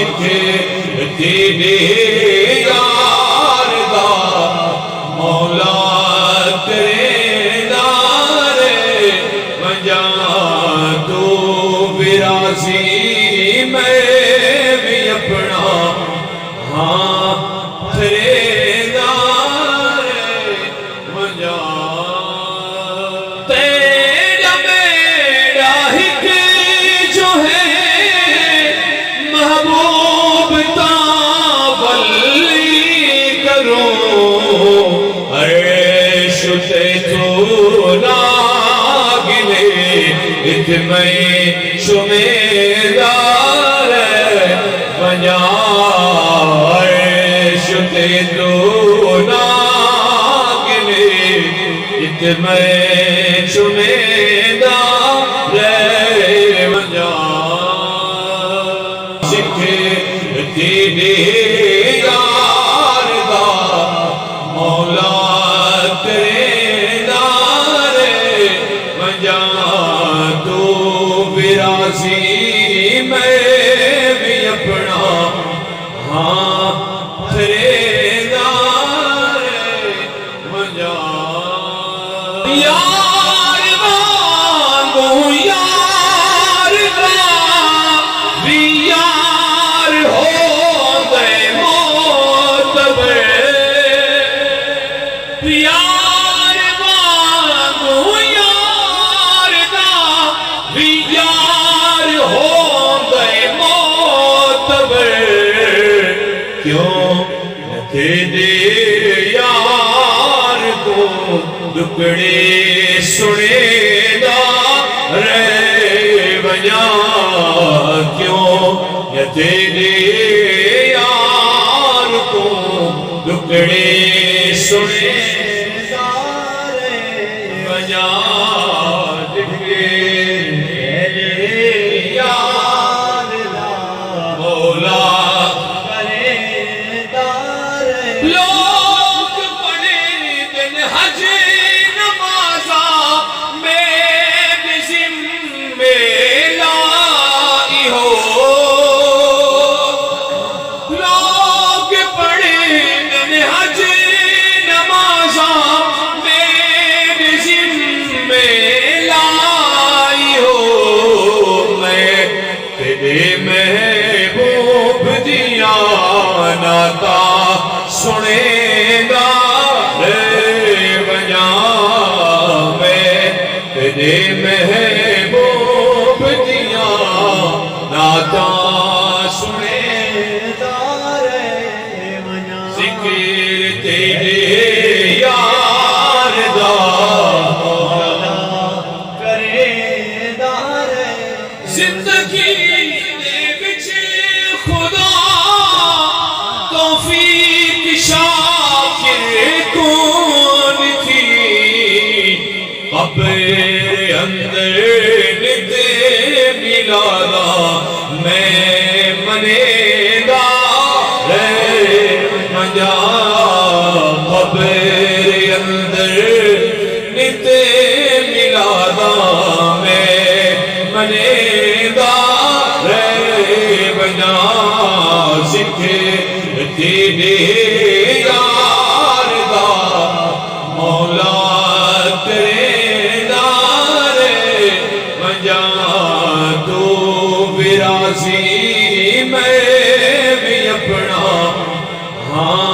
سکھے تیرے یار دا مولا کرے دارے وجہ تو بھی راضی میں بھی اپنا ہاں تیرے دارے وجہ تیرا میرا ہک جو ہے محبوب تاولی کرو عرش تے تو لاگلے ات میں شمیدار وجہ عرش تے تو لاگلے ات میں شمیدار وجہ سکھے تیرے یار دا مولا کرے دارے وجہ تو بھی راضی میں بھی اپنا ہاں تیرے دارے وجہ یار مانگو یار دا بھی یار ہو گئے معتبر یار مانگو یار دا بھی یار ہو گئے معتبر کیوں تیرے یار کو دکڑے سنے دا رے وجہ کیوں تیرے یار کو دکڑے سنے دا رے وجہ تیرے یار دا مولا کرے دارے لوگ پڑھے دن حج نمازاں میں بزم میں لائی ہو لوگ پڑھے دن حج نمازاں میں بزم میں لائی ہو میں تیرے محبوب دیا ناتا سنے گا رے وجہ میں تیرے محبوب دیا ناتا سنے گا رے وجہ ذکر تیرے یار دا مولا کرے دارے زندگی دے وچ خدا توفیق شاکر کون تھی قبر اندر نتے ملادا میں منے دا رے وجہ قبر اندر نتے ملادا میں منے دا رے وجہ سکھے تیرے یار دا مولا کرے دارے وجہ تو بھی راضی میں بھی اپنا ہاں